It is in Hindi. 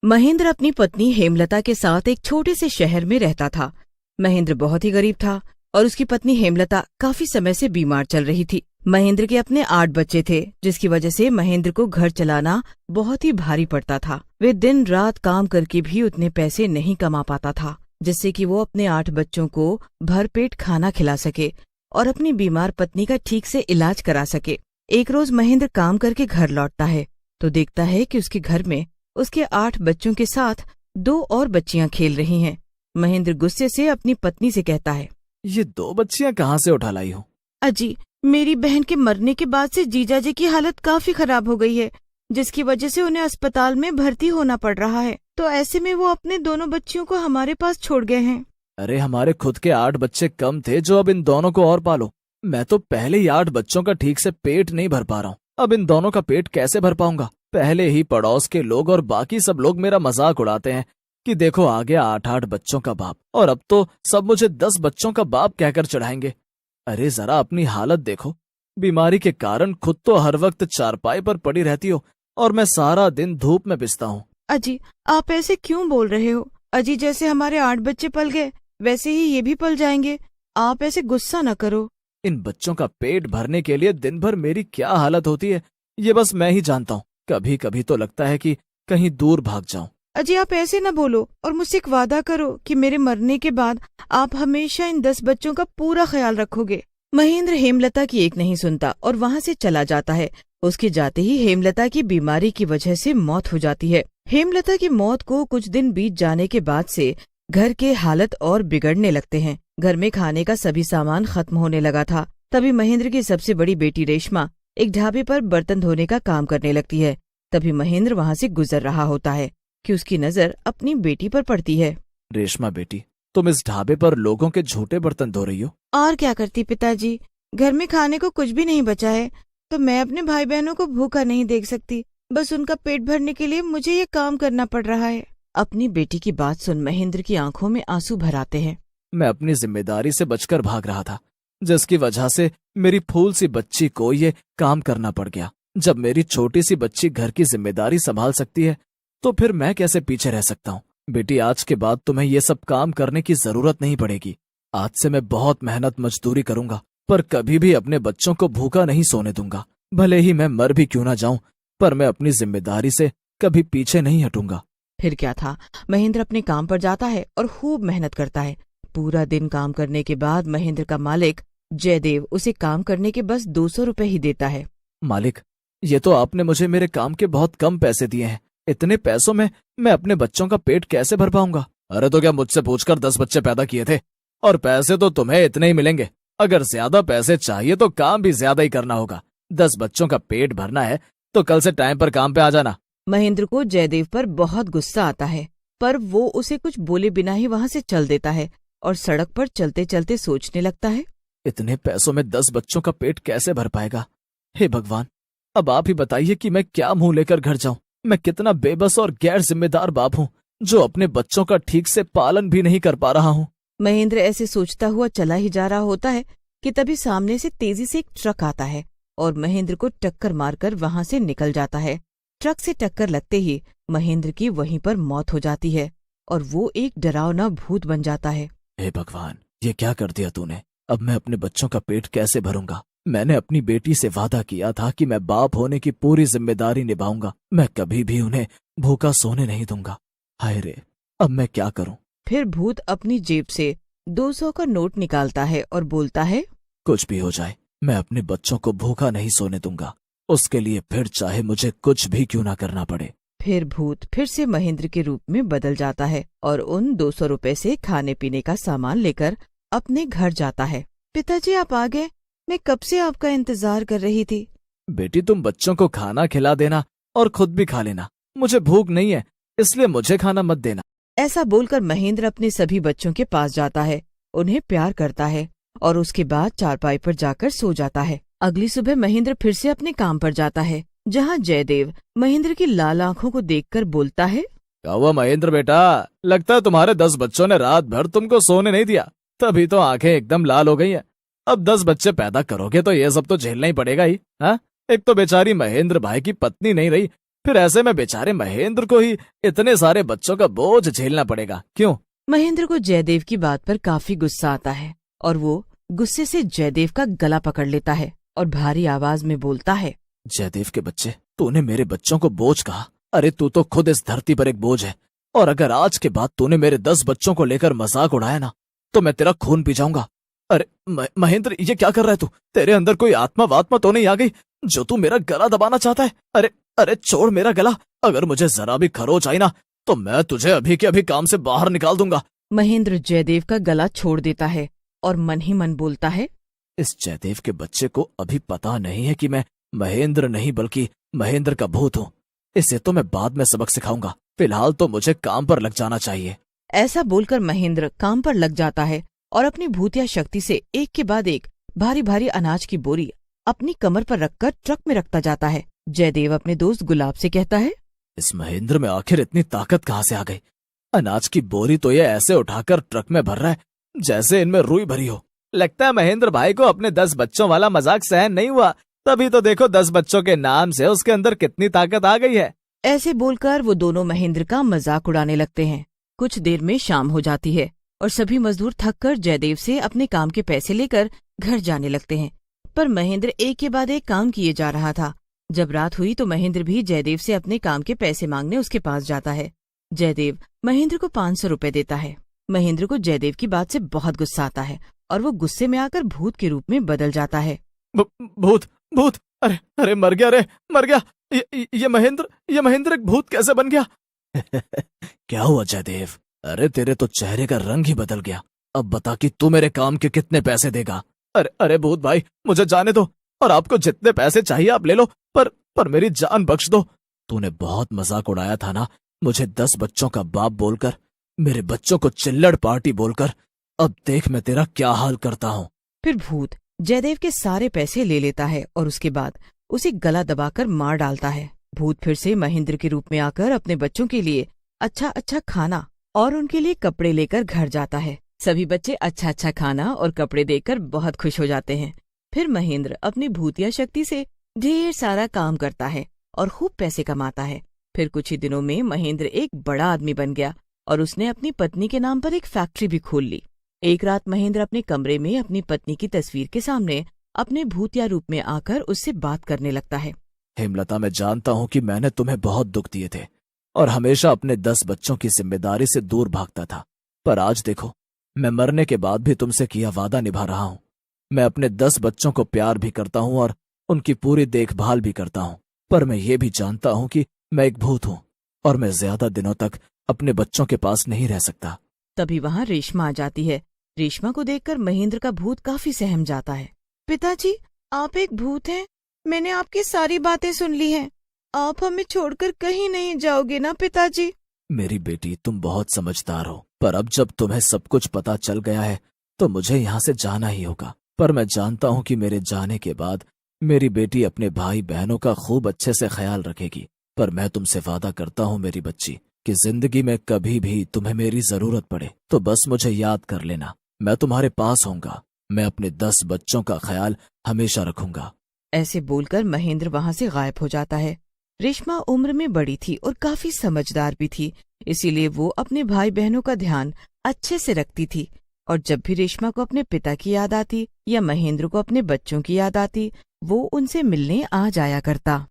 महेंद्र अपनी पत्नी हेमलता के साथ एक छोटे से शहर में रहता था। महेंद्र बहुत ही गरीब था और उसकी पत्नी हेमलता काफी समय से बीमार चल रही थी। महेंद्र के अपने 8 बच्चे थे, जिसकी वजह से महेंद्र को घर चलाना बहुत ही भारी पड़ता था। वे दिन रात काम करके भी उतने पैसे नहीं कमा पाता था जिससे कि वो अपने 8 बच्चों को भरपेट खाना खिला सके और अपनी बीमार पत्नी का ठीक से इलाज करा सके। एक रोज महेंद्र काम करके घर लौटता है तो देखता है कि उसके घर में उसके 8 बच्चों के साथ 2 और बच्चियां खेल रही हैं। महेंद्र गुस्से से अपनी पत्नी से कहता है, ये 2 बच्चियां कहाँ से उठा लाई हो? अजी, मेरी बहन के मरने के बाद से जीजाजी की हालत काफी खराब हो गई है, जिसकी वजह से उन्हें अस्पताल में भर्ती होना पड़ रहा है। तो ऐसे में वो अपने दोनों बच्चियों को हमारे पास छोड़ गए हैं। अरे हमारे खुद के 8 बच्चे कम थे जो अब इन दोनों को और पालो। मैं तो पहले ही 8 बच्चों का ठीक से पेट नहीं भर पा रहा हूँ, अब इन दोनों का पेट कैसे भर पाऊंगा? पहले ही पड़ोस के लोग और बाकी सब लोग मेरा मजाक उड़ाते हैं कि देखो आ गया 8-8 बच्चों का बाप, और अब तो सब मुझे 10 बच्चों का बाप कहकर चढ़ाएंगे। अरे जरा अपनी हालत देखो, बीमारी के कारण खुद तो हर वक्त चारपाई पर पड़ी रहती हो और मैं सारा दिन धूप में पिसता हूँ। अजी, आप ऐसे क्यों बोल रहे हो? अजी, जैसे हमारे 8 बच्चे पल गए वैसे ही ये भी पल जाएंगे। आप ऐसे गुस्सा न करो। इन बच्चों का पेट भरने के लिए दिन भर मेरी क्या हालत होती है ये बस मैं ही जानता हूँ। कभी कभी तो लगता है कि कहीं दूर भाग जाऊं। अजी, आप ऐसे न बोलो और मुझसे एक वादा करो कि मेरे मरने के बाद आप हमेशा इन 10 बच्चों का पूरा ख्याल रखोगे। महेंद्र हेमलता की एक नहीं सुनता और वहाँ से चला जाता है। उसके जाते ही हेमलता की बीमारी की वजह से मौत हो जाती है। हेमलता की मौत को कुछ दिन बीत जाने के बाद से घर के हालत और बिगड़ने लगते हैं। घर में खाने का सभी सामान खत्म होने लगा था। तभी महेंद्र की सबसे बड़ी बेटी रेशमा एक ढाबे पर बर्तन धोने का काम करने लगती है। तभी महेंद्र वहाँ से गुजर रहा होता है कि उसकी नजर अपनी बेटी पर पड़ती है। रेशमा बेटी, तुम इस ढाबे पर लोगों के झूठे बर्तन धो रही हो? और क्या करती पिताजी, घर में खाने को कुछ भी नहीं बचा है तो मैं अपने भाई बहनों को भूखा नहीं देख सकती। बस उनका पेट भरने के लिए मुझे ये काम करना पड़ रहा है। अपनी बेटी की बात सुन महेंद्र की आंखों में आंसू भर आते हैं। मैं अपनी जिम्मेदारी से बचकर भाग रहा था, जिसकी वजह से मेरी फूल सी बच्ची को ये काम करना पड़ गया। जब मेरी छोटी सी बच्ची घर की जिम्मेदारी संभाल सकती है तो फिर मैं कैसे पीछे रह सकता हूँ? बेटी, आज के बाद तुम्हें ये सब काम करने की जरूरत नहीं पड़ेगी। आज से मैं बहुत मेहनत मजदूरी करूंगा पर कभी भी अपने बच्चों को भूखा नहीं सोने दूंगा। भले ही मैं मर भी क्यों ना जाऊं, पर मैं अपनी जिम्मेदारी से कभी पीछे नहीं हटूंगा। फिर क्या था, महेंद्र अपने काम पर जाता है और खूब मेहनत करता है। पूरा दिन काम करने के बाद महेंद्र का मालिक जयदेव उसे काम करने के बस 200 रुपए ही देता है। मालिक, ये तो आपने मुझे मेरे काम के बहुत कम पैसे दिए हैं। इतने पैसों में मैं अपने बच्चों का पेट कैसे भर पाऊंगा? अरे तो क्या मुझसे पूछकर 10 बच्चे पैदा किए थे? और पैसे तो तुम्हें इतने ही मिलेंगे। अगर ज्यादा पैसे चाहिए तो काम भी ज्यादा ही करना होगा। 10 बच्चों का पेट भरना है तो कल से टाइम पर काम पे आ जाना। महेंद्र को जयदेव पर बहुत गुस्सा आता है, पर वो उसे कुछ बोले बिना ही वहाँ से चल देता है और सड़क पर चलते चलते सोचने लगता है, इतने पैसों में 10 बच्चों का पेट कैसे भर पाएगा? हे भगवान, अब आप ही बताइए कि मैं क्या मुंह लेकर घर जाऊं। मैं कितना बेबस और गैर जिम्मेदार बाप हूँ जो अपने बच्चों का ठीक से पालन भी नहीं कर पा रहा हूँ। महेंद्र ऐसे सोचता हुआ चला ही जा रहा होता है कि तभी सामने से तेजी से एक ट्रक आता है और महेंद्र को टक्कर मारकर वहाँ से निकल जाता है। ट्रक से टक्कर लगते ही महेंद्र की वहीं पर मौत हो जाती है और वो एक डरावना भूत बन जाता है। हे भगवान, ये क्या कर दिया तूने? अब मैं अपने बच्चों का पेट कैसे भरूंगा? मैंने अपनी बेटी से वादा किया था कि मैं बाप होने की पूरी जिम्मेदारी निभाऊंगा। मैं कभी भी उन्हें भूखा सोने नहीं दूंगा। हाय रे, अब मैं क्या करूं? फिर भूत अपनी जेब से 200 का नोट निकालता है और बोलता है, कुछ भी हो जाए, मैं अपने बच्चों को भूखा नहीं सोने दूंगा। उसके लिए फिर चाहे मुझे कुछ भी क्यों ना करना पड़े। फिर भूत फिर से महेंद्र के रूप में बदल जाता है और उन 200 रुपए से खाने पीने का सामान लेकर अपने घर जाता है। पिताजी, आप आ गए? मैं कब से आपका इंतजार कर रही थी। बेटी, तुम बच्चों को खाना खिला देना और खुद भी खा लेना। मुझे भूख नहीं है, इसलिए मुझे खाना मत देना। ऐसा बोलकर महेंद्र अपने सभी बच्चों के पास जाता है, उन्हें प्यार करता है और उसके बाद चारपाई पर जाकर सो जाता है। अगली सुबह महेंद्र फिर से अपने काम पर जाता है, जहाँ जयदेव महेंद्र की लाल आंखों को देखकर बोलता है, क्या हुआ महेंद्र बेटा? लगता है तुम्हारे 10 बच्चों ने रात भर तुमको सोने नहीं दिया, तभी तो आंखें एकदम लाल हो गई हैं। अब 10 बच्चे पैदा करोगे तो ये सब तो झेलना ही पड़ेगा ही। हाँ, एक तो बेचारी महेंद्र भाई की पत्नी नहीं रही फिर ऐसे में बेचारे महेंद्र को ही इतने सारे बच्चों का बोझ झेलना पड़ेगा। क्यों? महेंद्र को जयदेव की बात पर काफी गुस्सा आता है और वो गुस्से से जयदेव का गला पकड़ लेता है और भारी आवाज में बोलता है, जयदेव के बच्चे, तूने मेरे बच्चों को बोझ कहा? अरे तू तो खुद इस धरती पर एक बोझ है, और अगर आज के बाद तूने मेरे 10 बच्चों को लेकर मजाक उड़ाया ना, तो मैं तेरा खून पी जाऊंगा। अरे महेंद्र, ये क्या कर रहा है तू? तेरे अंदर कोई आत्मा वात्मा तो नहीं आ गई जो तू मेरा गला दबाना चाहता है? अरे अरे छोड़ मेरा गला। अगर मुझे जरा भी खरोच आई ना, तो मैं तुझे अभी के अभी काम से बाहर निकाल दूंगा। महेंद्र जयदेव का गला छोड़ देता है और मन ही मन बोलता है, इस जयदेव के बच्चे को अभी पता नहीं है कि मैं महेंद्र नहीं बल्कि महेंद्र का भूत हूँ। इसे तो मैं बाद में सबक सिखाऊंगा, फिलहाल तो मुझे काम पर लग जाना चाहिए। ऐसा बोलकर महेंद्र काम पर लग जाता है और अपनी भूतिया शक्ति से एक के बाद एक भारी भारी अनाज की बोरी अपनी कमर पर रखकर ट्रक में रखता जाता है। जयदेव अपने दोस्त गुलाब से कहता है, इस महेंद्र में आखिर इतनी ताकत कहाँ से आ गई? अनाज की बोरी तो ये ऐसे उठाकर ट्रक में भर रहा है जैसे इनमें रुई भरी हो। लगता है महेंद्र भाई को अपने 10 बच्चों वाला मजाक सहन नहीं हुआ, तभी तो देखो 10 बच्चों के नाम से उसके अंदर कितनी ताकत आ गई है। ऐसे बोलकर वो दोनों महेंद्र का मजाक उड़ाने लगते हैं। कुछ देर में शाम हो जाती है और सभी मजदूर थककर जयदेव से अपने काम के पैसे लेकर घर जाने लगते हैं। पर महेंद्र एक के बाद एक काम किए जा रहा था। जब रात हुई तो महेंद्र भी जयदेव से अपने काम के पैसे मांगने उसके पास जाता है। जयदेव महेंद्र को 500 रुपए देता है। महेंद्र को जयदेव की बात से बहुत गुस्सा आता है और वो गुस्से में आकर भूत के रूप में बदल जाता है। भूत भूत, अरे अरे मर गया रे, मर गया। ये महेंद्र एक भूत कैसे बन गया? क्या हुआ जयदेव? अरे तेरे तो चेहरे का रंग ही बदल गया। अब बता कि तू मेरे काम के कितने पैसे देगा? अरे अरे भूत भाई, मुझे जाने दो, और आपको जितने पैसे चाहिए आप ले लो, पर मेरी जान बख्श दो। तूने बहुत मजाक उड़ाया था ना मुझे 10 बच्चों का बाप बोलकर, मेरे बच्चों को चिल्लड़ पार्टी बोलकर। अब देख मैं तेरा क्या हाल करता हूँ। फिर भूत जयदेव के सारे पैसे ले लेता है और उसके बाद उसे गला दबाकर मार डालता है। भूत फिर से महेंद्र के रूप में आकर अपने बच्चों के लिए अच्छा अच्छा खाना और उनके लिए कपड़े लेकर घर जाता है। सभी बच्चे अच्छा अच्छा खाना और कपड़े देकर बहुत खुश हो जाते हैं। फिर महेंद्र अपनी भूतिया शक्ति से ढेर सारा काम करता है और खूब पैसे कमाता है। फिर कुछ ही दिनों में महेंद्र एक बड़ा आदमी बन गया और उसने अपनी पत्नी के नाम पर एक फैक्ट्री भी खोल ली। एक रात महेंद्र अपने कमरे में अपनी पत्नी की तस्वीर के सामने अपने भूतिया रूप में आकर उससे बात करने लगता है। हेमलता, मैं जानता हूँ कि मैंने तुम्हें बहुत दुख दिए थे और हमेशा अपने 10 बच्चों की जिम्मेदारी से दूर भागता था, पर आज देखो मैं मरने के बाद भी तुमसे किया वादा निभा रहा हूँ। मैं अपने 10 बच्चों को प्यार भी करता हूँ और उनकी पूरी देखभाल भी करता हूँ, पर मैं ये भी जानता हूँ कि मैं एक भूत हूँ और मैं ज्यादा दिनों तक अपने बच्चों के पास नहीं रह सकता। तभी वहाँ रेशमा आ जाती है। रेशमा को देखकर महेंद्र का भूत काफी सहम जाता है। पिताजी, आप एक भूत हैं। मैंने आपकी सारी बातें सुन ली हैं। आप हमें छोड़कर कहीं नहीं जाओगे ना पिताजी? मेरी बेटी, तुम बहुत समझदार हो, पर अब जब तुम्हें सब कुछ पता चल गया है तो मुझे यहाँ से जाना ही होगा। पर मैं जानता हूँ कि मेरे जाने के बाद मेरी बेटी अपने भाई बहनों का खूब अच्छे से ख्याल रखेगी। पर मैं तुमसे वादा करता हूँ मेरी बच्ची कि जिंदगी में कभी भी तुम्हें मेरी जरूरत पड़े तो बस मुझे याद कर लेना। मैं तुम्हारे पास होऊंगा। मैं अपने 10 बच्चों का ख्याल हमेशा रखूंगा। ऐसे बोलकर महेंद्र वहाँ से गायब हो जाता है। रेशमा उम्र में बड़ी थी और काफी समझदार भी थी, इसीलिए वो अपने भाई बहनों का ध्यान अच्छे से रखती थी। और जब भी रेशमा को अपने पिता की याद आती या महेंद्र को अपने बच्चों की याद आती, वो उनसे मिलने आ जाया करता।